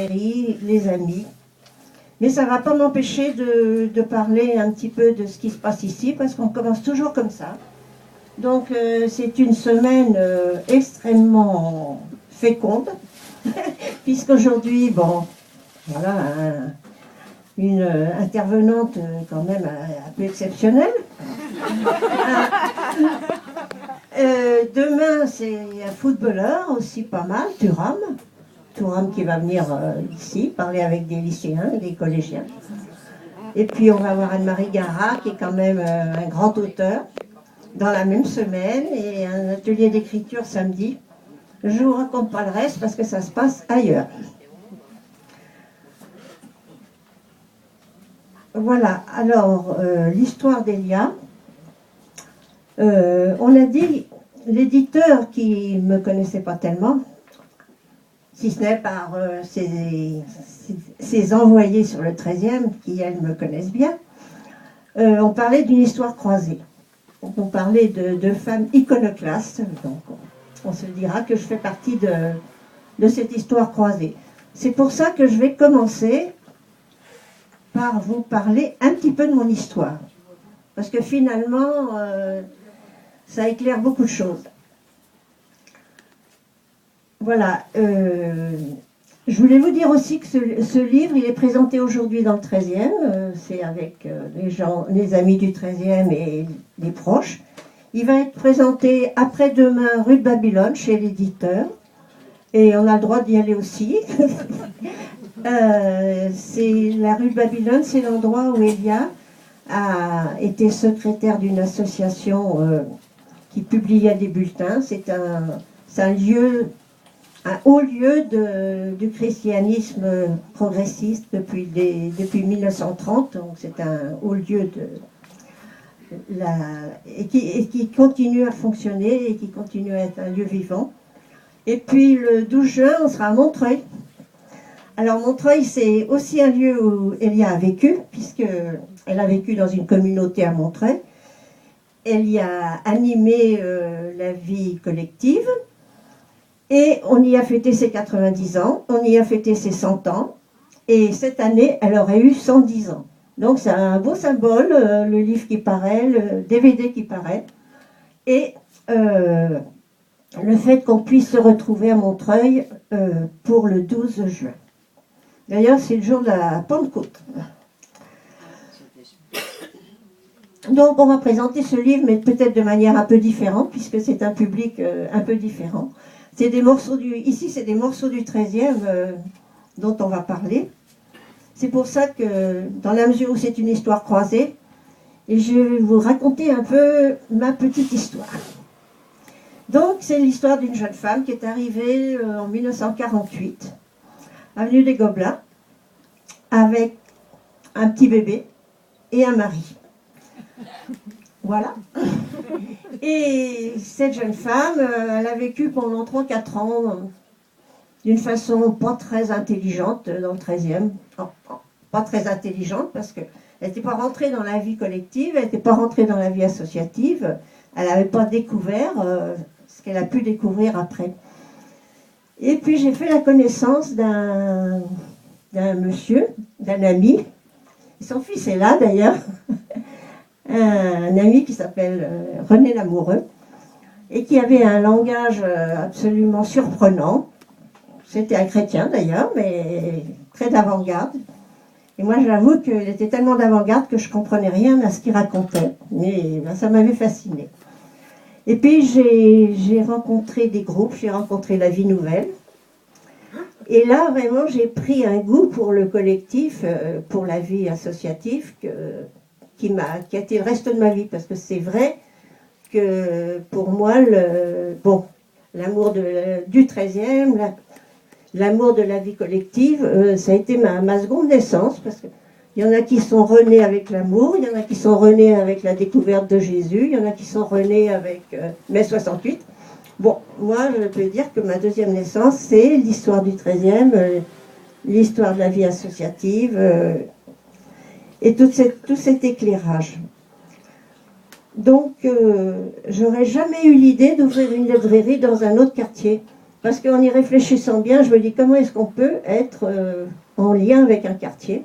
les amis. Mais ça ne va pas m'empêcher de parler un petit peu de ce qui se passe ici, parce qu'on commence toujours comme ça. Donc c'est une semaine extrêmement féconde, puisqu'aujourd'hui, bon, voilà, une intervenante quand même un peu exceptionnelle. Demain, c'est un footballeur aussi pas mal, Thuram qui va venir ici parler avec des lycéens, des collégiens. Et puis on va avoir Anne-Marie Gara qui est quand même un grand auteur dans la même semaine et un atelier d'écriture samedi. Je ne vous raconte pas le reste parce que ça se passe ailleurs. Voilà, alors l'histoire d'Elia. On a dit, l'éditeur qui ne me connaissait pas tellement, si ce n'est par ses envoyés sur le 13e, qui elles me connaissent bien, on parlait d'une histoire croisée. On parlait de femmes iconoclastes, donc on se dira que je fais partie de cette histoire croisée. C'est pour ça que je vais commencer par vous parler un petit peu de mon histoire. Parce que finalement, ça éclaire beaucoup de choses. Voilà. Je voulais vous dire aussi que ce livre, il est présenté aujourd'hui dans le 13e. C'est avec les amis du 13e et les proches. Il va être présenté après-demain rue de Babylone, chez l'éditeur. Et on a le droit d'y aller aussi. C'est la rue de Babylone, c'est l'endroit où Elia a été secrétaire d'une association qui publiait des bulletins. C'est un lieu, un haut lieu du christianisme progressiste depuis 1930. Donc c'est un haut lieu et qui continue à fonctionner et qui continue à être un lieu vivant. Et puis le 12 juin, on sera à Montreuil. Alors Montreuil, c'est aussi un lieu où Elia a vécu, puisqu'elle a vécu dans une communauté à Montreuil. Elle y a animé la vie collective. Et on y a fêté ses 90 ans, on y a fêté ses 100 ans. Et cette année, elle aurait eu 110 ans. Donc c'est un beau symbole, le livre qui paraît, le DVD qui paraît. Et le fait qu'on puisse se retrouver à Montreuil pour le 12 juin. D'ailleurs, c'est le jour de la Pentecôte. Donc, on va présenter ce livre, mais peut-être de manière un peu différente, puisque c'est un public un peu différent. C'est des morceaux ici, c'est des morceaux du 13e dont on va parler. C'est pour ça que, dans la mesure où c'est une histoire croisée, et je vais vous raconter un peu ma petite histoire. Donc, c'est l'histoire d'une jeune femme qui est arrivée en 1948, avenue des Gobelins, avec un petit bébé et un mari. Voilà. Et cette jeune femme, elle a vécu pendant 3-4 ans d'une façon pas très intelligente dans le 13e. Pas très intelligente parce qu'elle n'était pas rentrée dans la vie collective, elle n'était pas rentrée dans la vie associative, elle n'avait pas découvert ce qu'elle a pu découvrir après. Et puis j'ai fait la connaissance d'un monsieur, d'un ami, son fils est là d'ailleurs, un ami qui s'appelle René Lamoureux, et qui avait un langage absolument surprenant. C'était un chrétien d'ailleurs, mais très d'avant-garde. Et moi j'avoue qu'il était tellement d'avant-garde que je ne comprenais rien à ce qu'il racontait, mais ça m'avait fascinée. Et puis j'ai rencontré des groupes, j'ai rencontré La Vie Nouvelle. Et là, vraiment, j'ai pris un goût pour le collectif, pour la vie associative, qui a été le reste de ma vie. Parce que c'est vrai que pour moi, l'amour du 13e, l'amour de la vie collective, ça a été ma seconde naissance. Parce qu'il y en a qui sont renés avec l'amour, il y en a qui sont renés avec la découverte de Jésus, il y en a qui sont renés avec mai 68. Bon, moi, je peux dire que ma deuxième naissance, c'est l'histoire du 13e, l'histoire de la vie associative et tout cet éclairage. Donc, j'aurais jamais eu l'idée d'ouvrir une librairie dans un autre quartier. Parce qu'en y réfléchissant bien, je me dis comment est-ce qu'on peut être en lien avec un quartier.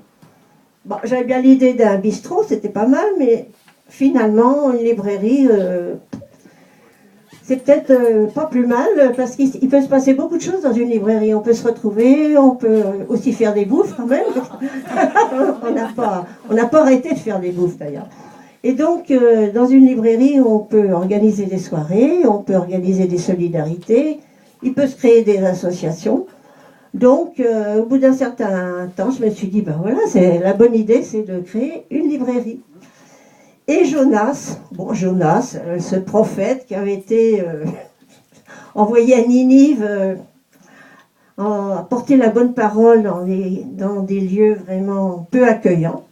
Bon, j'avais bien l'idée d'un bistrot, c'était pas mal, mais finalement, une librairie, c'est peut-être pas plus mal, parce qu'il peut se passer beaucoup de choses dans une librairie. On peut se retrouver, on peut aussi faire des bouffes quand même. On n'a pas arrêté de faire des bouffes d'ailleurs. Et donc, dans une librairie, on peut organiser des soirées, on peut organiser des solidarités, il peut se créer des associations. Donc, au bout d'un certain temps, je me suis dit, ben voilà, c'est la bonne idée, c'est de créer une librairie. Et Jonas, ce prophète qui avait été envoyé à Ninive, apporter la bonne parole dans des lieux vraiment peu accueillants.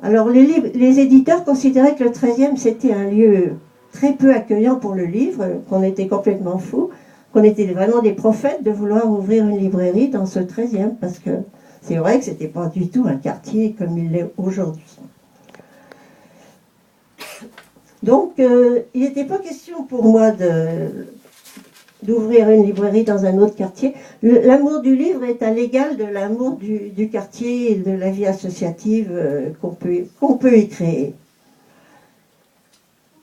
Alors les éditeurs considéraient que le 13e c'était un lieu très peu accueillant pour le livre, qu'on était complètement fous, qu'on était vraiment des prophètes de vouloir ouvrir une librairie dans ce 13e, parce que c'est vrai que c'était pas du tout un quartier comme il l'est aujourd'hui. Donc, il n'était pas question pour moi d'ouvrir une librairie dans un autre quartier. L'amour du livre est à l'égal de l'amour du quartier et de la vie associative qu'on peut y créer.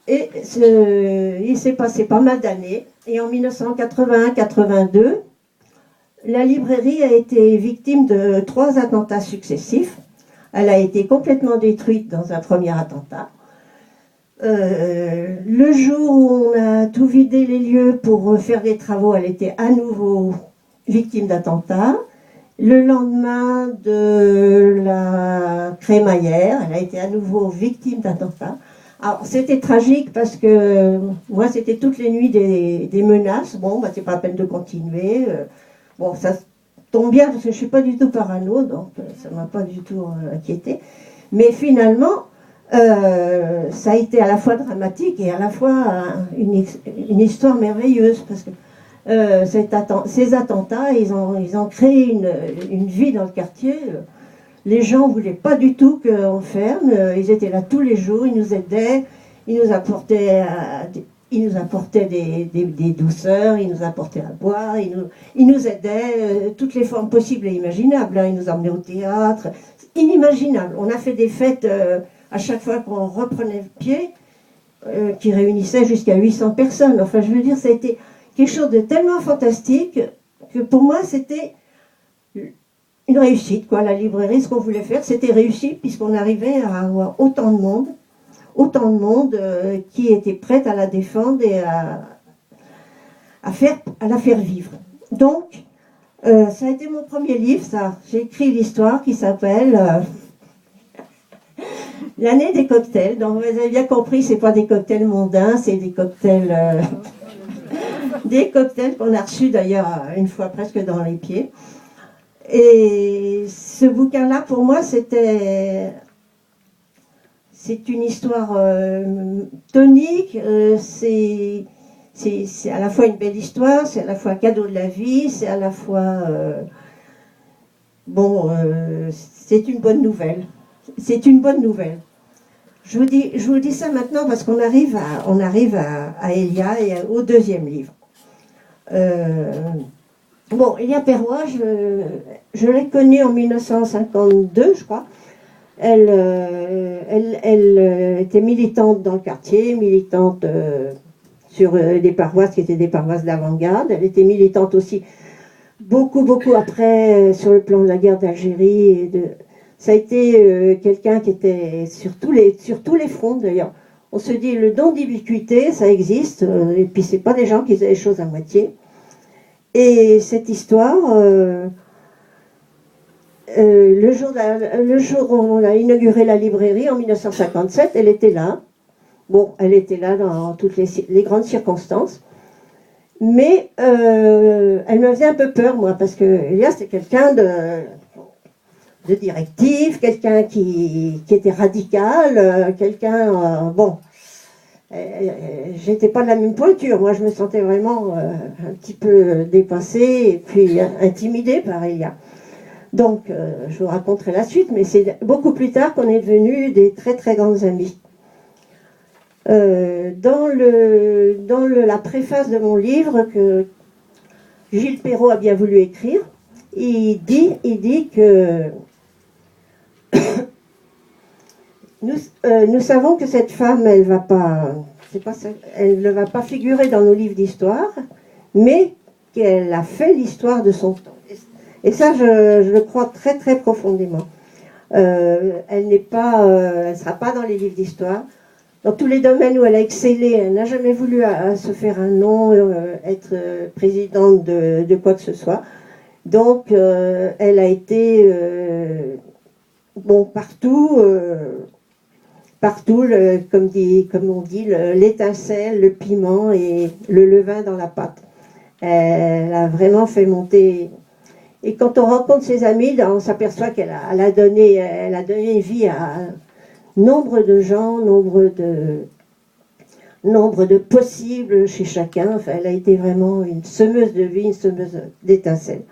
Et il s'est passé pas mal d'années. Et en 1981-82, la librairie a été victime de 3 attentats successifs. Elle a été complètement détruite dans un premier attentat. Le jour où on a tout vidé les lieux pour faire des travaux, elle était à nouveau victime d'attentats. Le lendemain de la crémaillère, elle a été à nouveau victime d'attentats. Alors c'était tragique parce que moi c'était toutes les nuits des menaces. Bon, bah, c'est pas la peine de continuer. Bon, ça tombe bien parce que je suis pas du tout parano, donc ça m'a pas du tout inquiété. Mais finalement, ça a été à la fois dramatique et à la fois une histoire merveilleuse parce que ces attentats, ils ont créé une vie dans le quartier. Les gens ne voulaient pas du tout qu'on ferme. Ils étaient là tous les jours, ils nous aidaient, ils nous apportaient des douceurs, ils nous apportaient à boire, ils nous aidaient, toutes les formes possibles et imaginables. Hein. Ils nous emmenaient au théâtre, inimaginable. On a fait des fêtes à chaque fois qu'on reprenait pied, qui réunissaient jusqu'à 800 personnes. Enfin, je veux dire, ça a été quelque chose de tellement fantastique que pour moi, c'était une réussite, quoi. La librairie, ce qu'on voulait faire, c'était réussi puisqu'on arrivait à avoir autant de monde qui était prête à la défendre et à la faire vivre. Donc, ça a été mon premier livre, ça. J'ai écrit l'histoire qui s'appelle L'année des cocktails. Donc, vous avez bien compris, c'est pas des cocktails mondains, c'est des cocktails qu'on a reçus d'ailleurs une fois presque dans les pieds. Et ce bouquin-là, pour moi, c'est une histoire tonique. C'est à la fois une belle histoire, c'est à la fois un cadeau de la vie, c'est à la fois c'est une bonne nouvelle. C'est une bonne nouvelle. Je vous dis ça maintenant parce qu'on arrive à Elia et au deuxième livre. Elia Perrois, je l'ai connue en 1952, je crois. Elle était militante dans le quartier, militante sur des paroisses qui étaient des paroisses d'avant-garde. Elle était militante aussi beaucoup après sur le plan de la guerre d'Algérie. Ça a été quelqu'un qui était sur tous les fronts d'ailleurs. On se dit le don d'ubiquité, ça existe, et puis c'est pas des gens qui faisaient les choses à moitié. Et cette histoire, le jour où on a inauguré la librairie en 1957, elle était là. Bon, elle était là dans toutes les grandes circonstances. Mais elle me faisait un peu peur, moi, parce que Elia, c'était quelqu'un de directif, quelqu'un qui était radical, j'étais pas de la même pointure. Moi, je me sentais vraiment un petit peu dépassée et puis intimidée par Elia. Donc, je vous raconterai la suite, mais c'est beaucoup plus tard qu'on est devenus des très très grandes amies. Dans la préface de mon livre, Gilles Perrault a bien voulu écrire. Il dit que nous savons que cette femme, elle ne va pas figurer dans nos livres d'histoire, mais qu'elle a fait l'histoire de son temps. Et ça, je le crois très très profondément. Elle ne sera pas dans les livres d'histoire. Dans tous les domaines où elle a excellé, elle n'a jamais voulu se faire un nom, être présidente de quoi que ce soit. Donc, elle a été partout, comme on dit, l'étincelle, le piment et le levain dans la pâte. Elle a vraiment fait monter. Et quand on rencontre ses amis, on s'aperçoit qu'elle a donné vie à nombre de gens, nombre de possibles chez chacun. Enfin, elle a été vraiment une semeuse de vie, une semeuse d'étincelles.